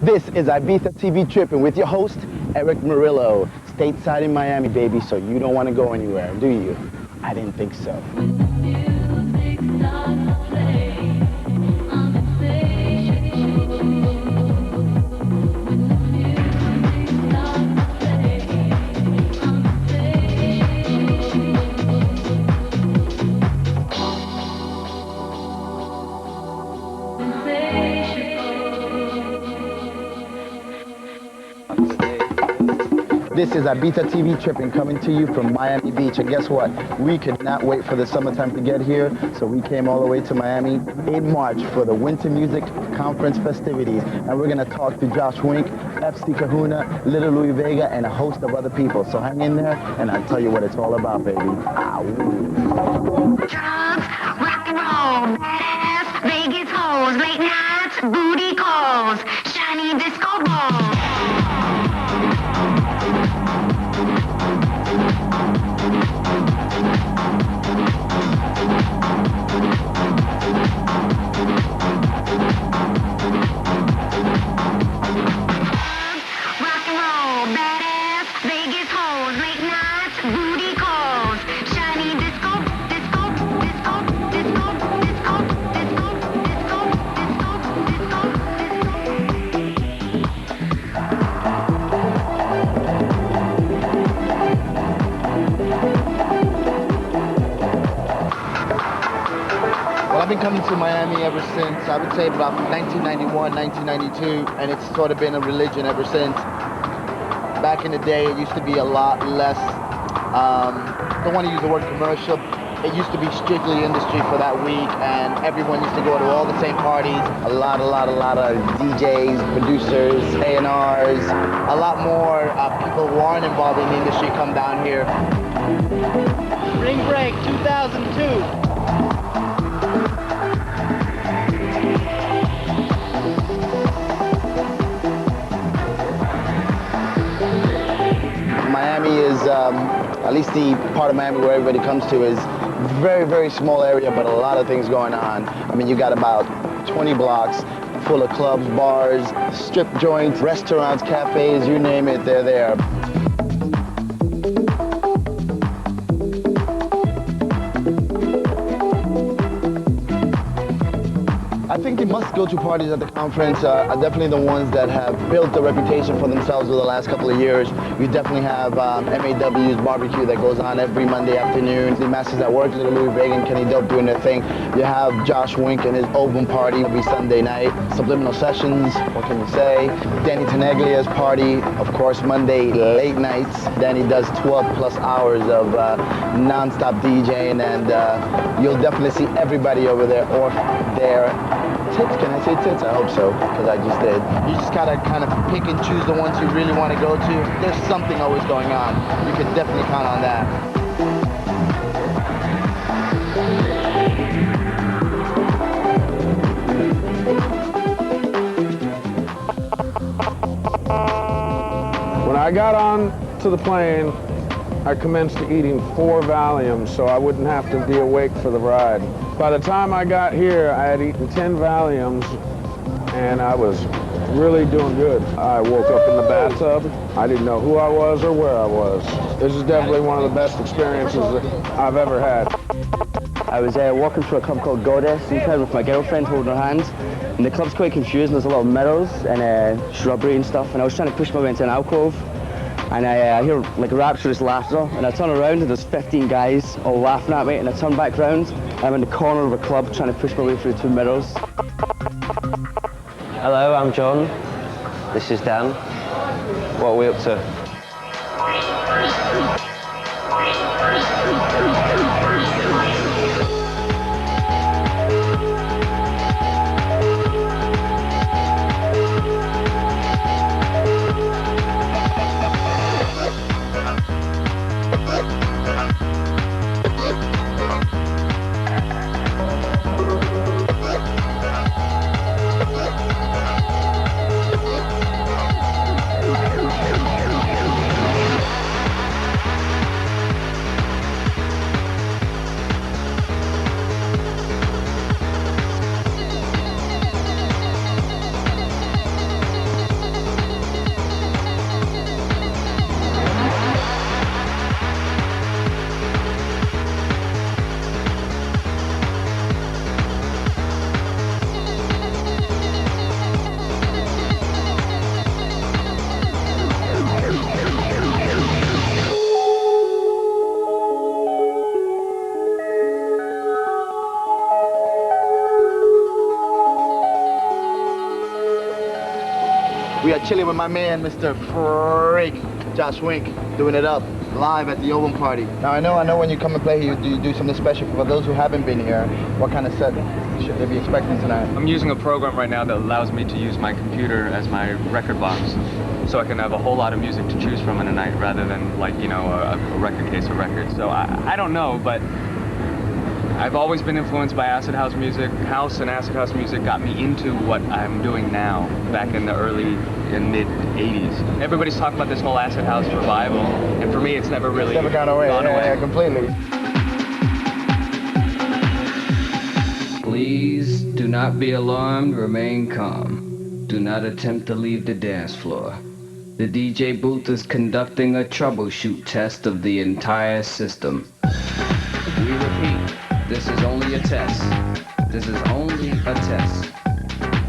This is Ibiza TV Trippin with your host, Erick Morillo. Stateside in Miami, baby, so you don't want to go anywhere, do you? I didn't think so. This is Ibiza TV Trippin coming to you from Miami Beach. And guess what? We could not wait for the summertime to get here, so we came all the way to Miami in March for the Winter Music Conference festivities. And we're gonna talk to Josh Wink, FC Kahuna, Little Louis Vega, and a host of other people. So hang in there, and I'll tell you what it's all about, baby. Ow. Drugs, rock and roll, badass, Vegas hoes, late nights, booty calls, shiny disco balls. I've been coming to Miami ever since, I would say about 1991, 1992, and it's sort of been a religion ever since. Back in the day, it used to be a lot less, don't want to use the word commercial, it used to be strictly industry for that week, and everyone used to go to all the same parties. A lot of DJs, producers, A&Rs, a lot more people who aren't involved in the industry come down here. Spring break 2002. Miami is, at least the part of Miami where everybody comes to is very, very small area, but a lot of things going on. I mean, you got about 20 blocks full of clubs, bars, strip joints, restaurants, cafes, you name it, they're there. I think the must-go-to parties at the conference are definitely the ones that have built a reputation for themselves over the last couple of years. You definitely have MAW's barbecue that goes on every Monday afternoon. The Masters at Work, Little Louis Vega and Kenny Dope doing their thing. You have Josh Wink and his Ovum party every Sunday night. Subliminal Sessions, what can you say? Danny Teneglia's party, of course, Monday late nights. Danny does 12 plus hours of non-stop DJing, and you'll definitely see everybody over there or there. Tits, can I say tits? I hope so, because I just did. You just gotta kind of pick and choose the ones you really want to go to. There's something always going on. You can definitely count on that. When I got on to the plane, I commenced eating 4 Valiums so I wouldn't have to be awake for the ride. By the time I got here, I had eaten 10 Valiums and I was really doing good. I woke up in the bathtub. I didn't know who I was or where I was. This is definitely one of the best experiences that I've ever had. I was walking through a club called Goddess inside with my girlfriend holding her hand, and the club's quite confusing. There's a lot of mirrors and shrubbery and stuff, and I was trying to push my way into an alcove, and I hear like rapturous laughter, and I turn around and there's 15 guys all laughing at me, and I turn back round, and I'm in the corner of a club trying to push my way through 2 mirrors. Hello, I'm John. This is Dan. What are we up to? We are chilling with my man, Mr. Freak, Josh Wink, doing it up live at the Owen party. Now I know when you come and play here, you do something special. For those who haven't been here, what kind of set should they be expecting tonight? I'm using a program right now that allows me to use my computer as my record box, so I can have a whole lot of music to choose from in a night rather than like, you know, a record case of records. So I don't know, but I've always been influenced by acid house music. House and acid house music got me into what I'm doing now, back in the early and mid 80s. Everybody's talking about this whole acid house revival, and for me it's never really gone away. Yeah, completely. Please do not be alarmed, remain calm. Do not attempt to leave the dance floor. The DJ booth is conducting a troubleshoot test of the entire system. We repeat, this is only a test. This is only a test.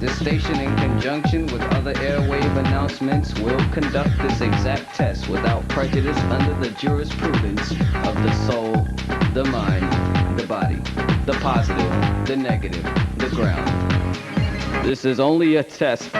This station, in conjunction with other airwave announcements, will conduct this exact test without prejudice under the jurisprudence of the soul, the mind, the body, the positive, the negative, the ground. This is only a test.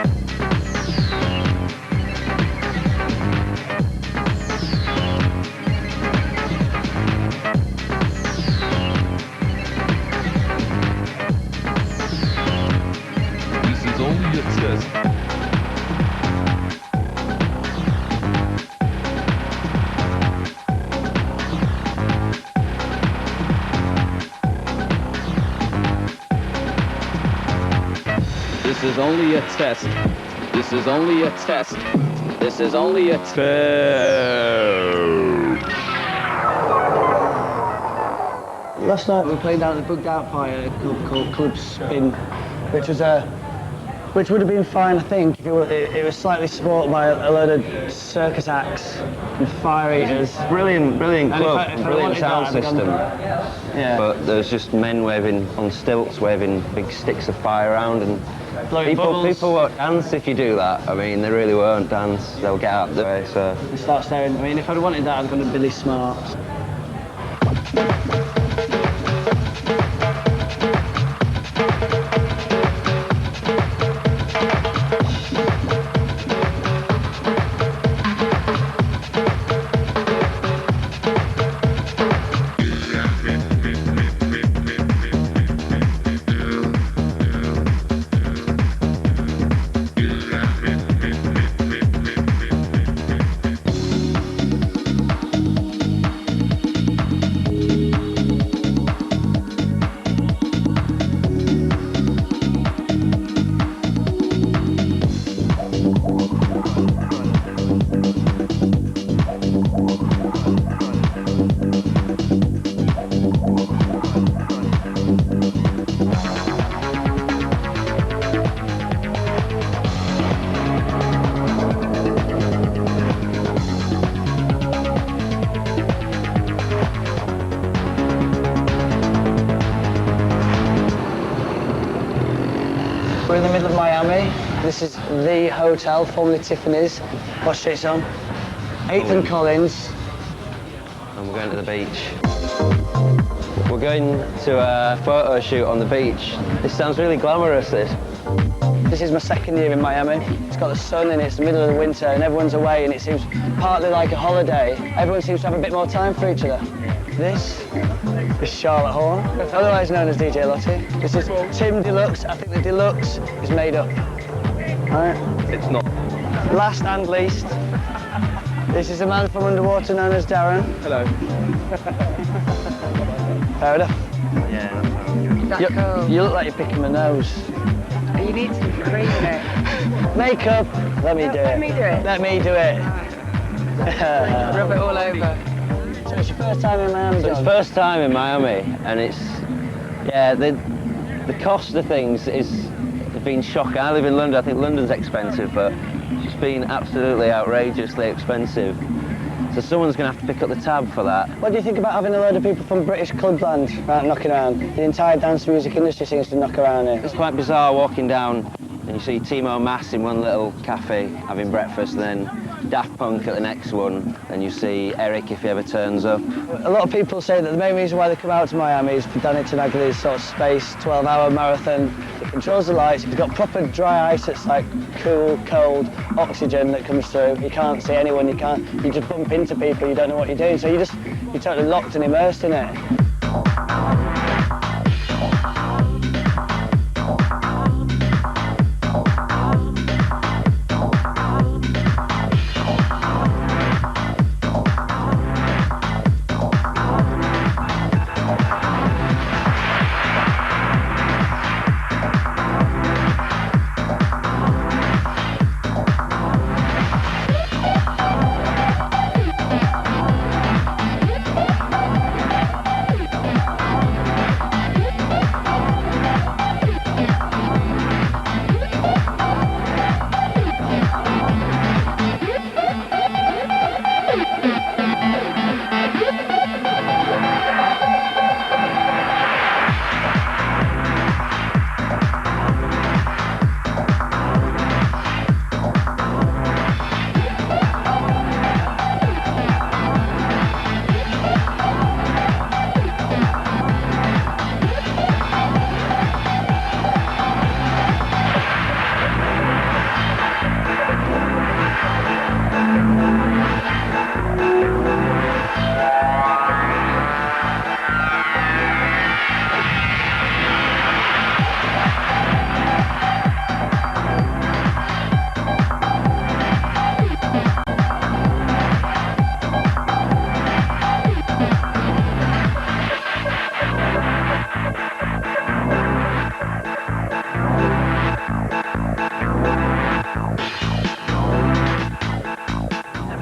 This is only a test. This is only a test. This is only a test. Last night we played down at the Bugged Out Party at a club called Club Spin, which would have been fine, I think, if it was slightly supported by a load of circus acts and fire eaters. Brilliant club, if I brilliant wanted sound that, I'd system. Yeah. But there's just men waving on stilts, waving big sticks of fire around, and people won't dance if you do that. I mean, they really won't dance. They'll get out the way, so. And start staring. I mean, if I'd wanted that, I'd gone to Billy Smart's. We're in the middle of Miami. This is the hotel, formerly Tiffany's. What street's on? 8th and Collins. And we're going to the beach. We're going to a photo shoot on the beach. This sounds really glamorous, this. This is my second year in Miami. It's got the sun and it's the middle of the winter and everyone's away and it seems partly like a holiday. Everyone seems to have a bit more time for each other. This is Charlotte Horn, otherwise known as DJ Lottie. This is Tim Deluxe. I think the Deluxe is made up. All right. It's not. Last and least, this is a man from underwater known as Darren. Hello. Fair enough. Yeah. You look like you're picking my nose. You need some cream there. Makeup. Let me do it. Let me do it. Let me do it. Rub it all over. So it's your first time in Miami, So it's John? first time in Miami, and it's, yeah, the cost of things has been shocking. I live in London. I think London's expensive, but it's been absolutely outrageously expensive. So someone's going to have to pick up the tab for that. What do you think about having a load of people from British clubland knocking around? The entire dance music industry seems to knock around here. It's quite bizarre walking down and you see Timo Maas in one little cafe having breakfast, and then Daft Punk at the next one, and you see Erick if he ever turns up. A lot of people say that the main reason why they come out to Miami is for Danny Tenagli's sort of space 12-hour marathon. It controls the lights. You've got proper dry ice. It's like cool, cold oxygen that comes through. You can't see anyone. You just bump into people. You don't know what you're doing. So you're totally locked and immersed in it.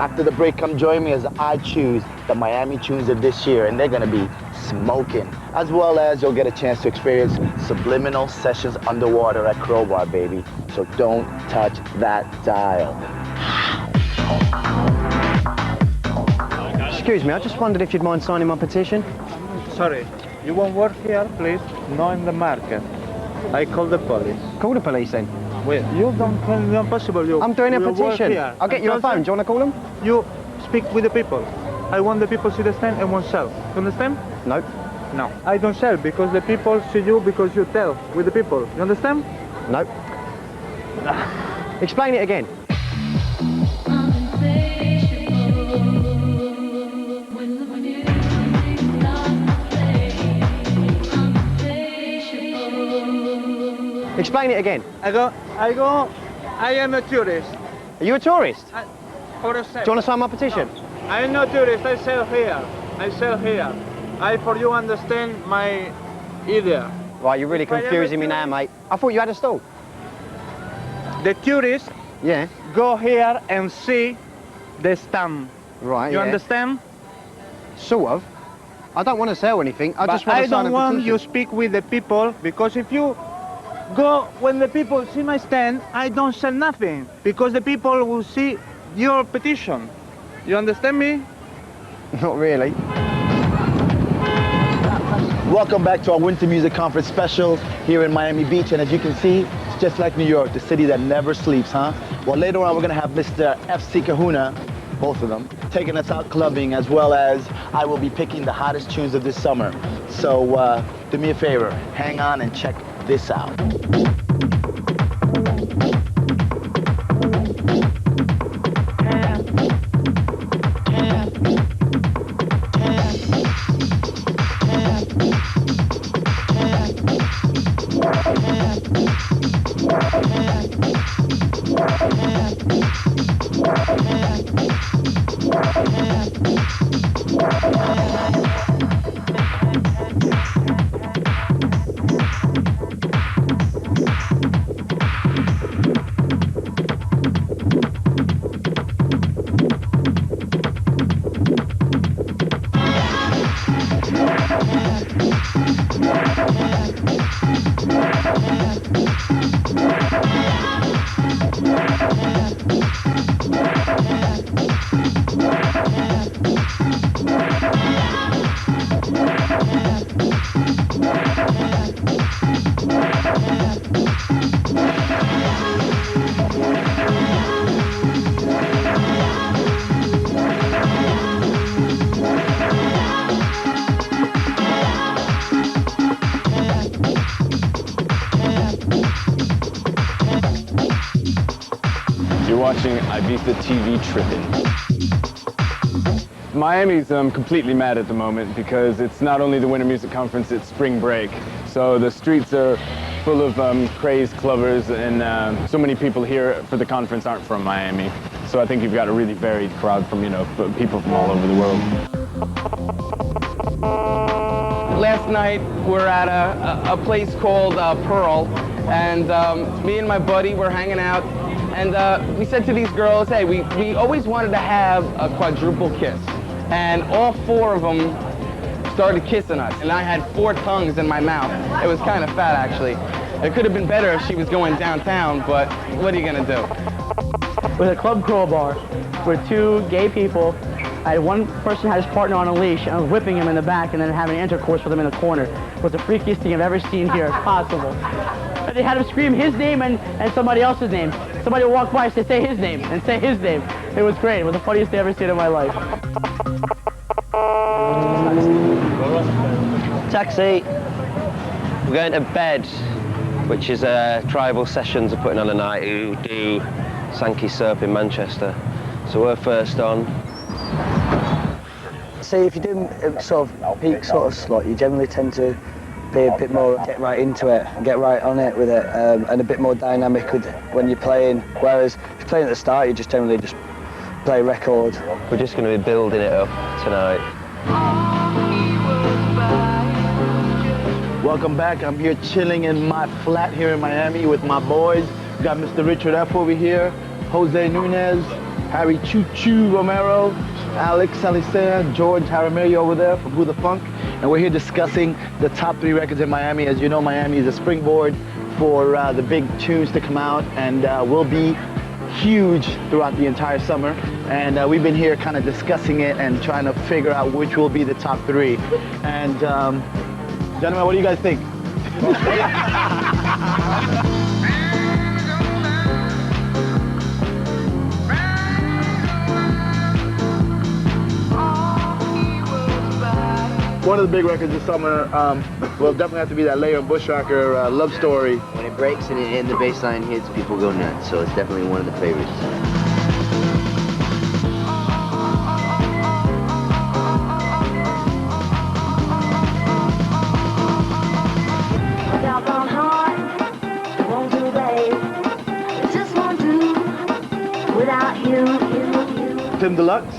After the break, come join me as I choose the Miami tunes of this year, and they're gonna be smoking. As well as you'll get a chance to experience subliminal sessions underwater at Crowbar, baby. So don't touch that dial. Excuse me, I just wondered if you'd mind signing my petition. Sorry, you won't work here, please? No, in the market. I call the police. Call the police then. Wait, you don't call me impossible. I'm doing a you work petition. here. I'll get you a phone. Do you want to call them? You speak with the people. I want the people to see the stand and won't sell. You understand? No. No. I don't sell because the people see you because you tell with the people. You understand? No. Explain it again. Explain it again. I am a tourist. Are you a tourist? For a Do you want to sign my petition? I'm not tourist, I sell here. For you understand my idea. Right, you're really confusing me now, mate. I thought you had a stall. The tourists Yeah. go here and see the stand. Right, You yeah. understand? Sort of. I don't want to sell anything. I just want to sign I don't a want petition. you speak with the people because if you go when the people see my stand, I don't sell nothing because the people will see your petition. You understand me? Not really. Welcome back to our Winter Music Conference special here in Miami Beach, and as you can see, it's just like New York, the city that never sleeps, huh? Well, later on we're gonna have Mr. FC Kahuna, both of them, taking us out clubbing, as well as I will be picking the hottest tunes of this summer. So do me a favor, hang on and check this out. watching Ibiza TV Trippin. Miami's completely mad at the moment because it's not only the Winter Music Conference, it's spring break. So the streets are full of crazed clubbers, and so many people here for the conference aren't from Miami. So I think you've got a really varied crowd from, you know, people from all over the world. Last night we're at a place called Pearl, and me and my buddy were hanging out, and we said to these girls, hey, we always wanted to have a quadruple kiss, and all four of them started kissing us, and I had 4 tongues in my mouth. It was kind of fat, actually. It could have been better if she was going downtown, but what are you gonna do? With a club crowbar with 2 gay people. I had one person had his partner on a leash, and I was whipping him in the back and then having intercourse with him in the corner. It was the freakiest thing I've ever seen here, possible. And they had him scream his name and somebody else's name. Somebody would walk by and say his name, and say his name. It was great. It was the funniest thing I've ever seen in my life. Taxi. We're going to Bed, which is Tribal Sessions are putting on a night who do Sankey Surf in Manchester. So we're first on. See, if you do sort of peak sort of slot, you generally tend to be a bit more, get right into it, get right on it with it, and a bit more dynamic with when you're playing. Whereas if you're playing at the start, you just generally just play record. We're just going to be building it up tonight. Welcome back. I'm here chilling in my flat here in Miami with my boys. We got Mr. Richard F. over here, Jose Nunez, Harry Choo Choo Romero, Alex Salicea, George Jaramillo over there from Who the Funk. And we're here discussing the top 3 records in Miami. As you know, Miami is a springboard for the big tunes to come out, and will be huge throughout the entire summer. And we've been here kind of discussing it and trying to figure out which will be the top 3. And gentlemen, what do you guys think? One of the big records this summer will definitely have to be that Leon Bushwhacker Love Story. When it breaks and the bass line hits, people go nuts, so it's definitely one of the favorites. Tim Deluxe?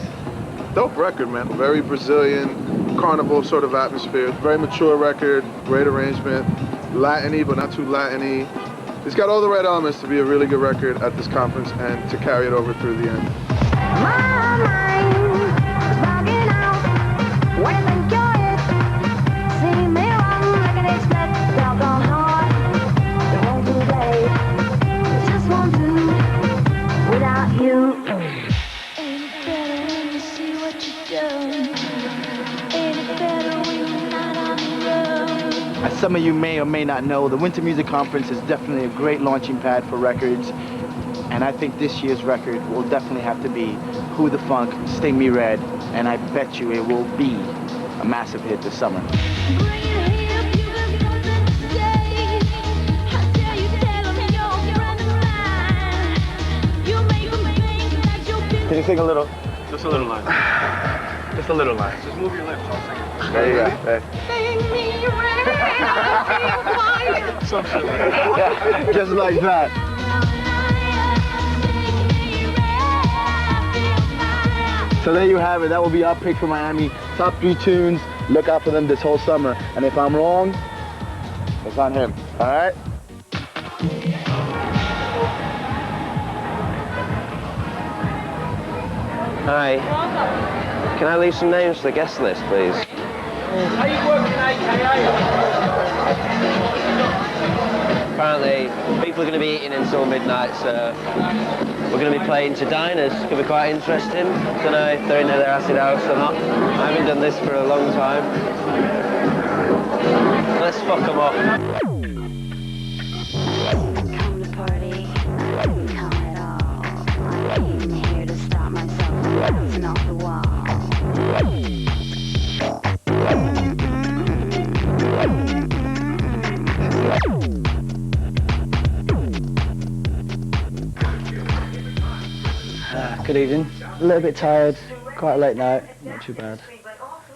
Dope record, man. Very Brazilian, carnival sort of atmosphere. Very mature record, great arrangement. Latin-y, but not too Latin-y. It's got all the right elements to be a really good record at this conference and to carry it over through the end. As some of you may or may not know, the Winter Music Conference is definitely a great launching pad for records. And I think this year's record will definitely have to be Who the Funk, Sting Me Red, and I bet you it will be a massive hit this summer. Can you sing a little? Just a little line. Just a little line. Just move your lips, I'll sing it. There you go. There. Just like that. So there you have it. That will be our pick for Miami. Top 3 tunes. Look out for them this whole summer. And if I'm wrong, it's on him. All right? Hi. Can I leave some names for the guest list, please? How you working, Apparently, people are going to be eating until midnight, so we're going to be playing to diners. Could be quite interesting. Don't know if they're into their acid house or not. I haven't done this for a long time. Let's fuck them up. Come to party, come at all. I came here to stop myself from bouncing off the wall. Good evening. A little bit tired, quite a late night, not too bad.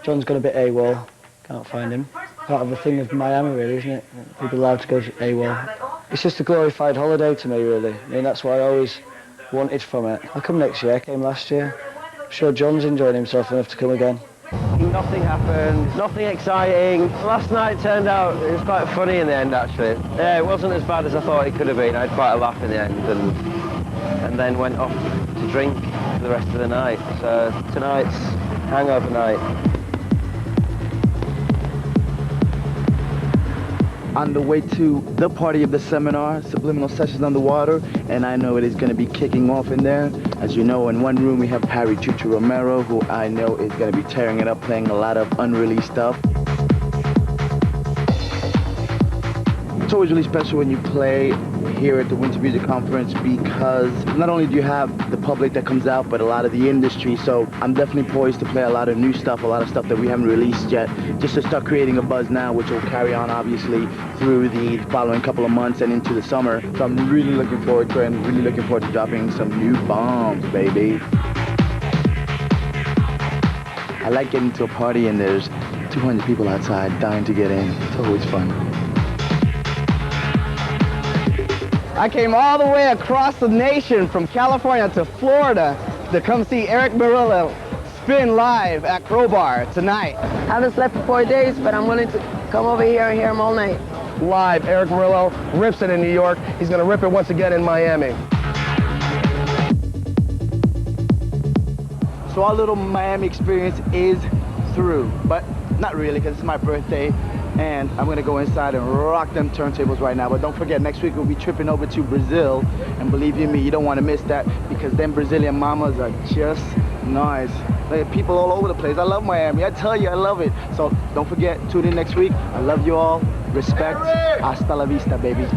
John's got a bit AWOL, can't find him. Part of the thing of Miami really, isn't it? People allowed to go to AWOL. It's just a glorified holiday to me really. I mean, that's what I always wanted from it. I'll come next year, I came last year. I'm sure John's enjoying himself enough to come again. Nothing happened, nothing exciting. Last night turned out, it was quite funny in the end actually. Yeah, it wasn't as bad as I thought it could have been. I had quite a laugh in the end and then went off to drink for the rest of the night. So tonight's hangover night. On the way to the party of the seminar, Subliminal Sessions Underwater, and I know it is going to be kicking off in there. As you know, in one room we have Harry Chuchu Romero, who I know is going to be tearing it up, playing a lot of unreleased stuff. It's always really special when you play here at the Winter Music Conference because not only do you have the public that comes out, but a lot of the industry. So I'm definitely poised to play a lot of new stuff, a lot of stuff that we haven't released yet, just to start creating a buzz now, which will carry on obviously through the following couple of months and into the summer. So I'm really looking forward to it and really looking forward to dropping some new bombs, baby. I like getting to a party and there's 200 people outside dying to get in. It's always fun. I came all the way across the nation from California to Florida to come see Erick Morillo spin live at Crowbar tonight. I haven't slept for 4 days, but I'm willing to come over here and hear him all night. Live, Erick Morillo rips it in New York. He's going to rip it once again in Miami. So our little Miami experience is through, but not really because it's my birthday. And I'm gonna go inside and rock them turntables right now. But don't forget, next week we'll be tripping over to Brazil. And believe you me, you don't wanna miss that because them Brazilian mamas are just nice. Like, people all over the place. I love Miami, I tell you, I love it. So don't forget, tune in next week. I love you all, respect, hasta la vista, baby.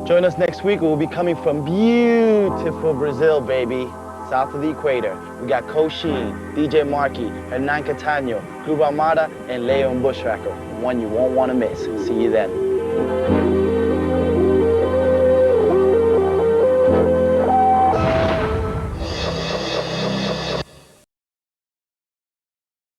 Join us next week. We'll be coming from beautiful Brazil, baby. South of the equator. We got Koshin, DJ Marky, Hernan Catano, Grupo Armada, and Leon Bushracker. One you won't want to miss. See you then.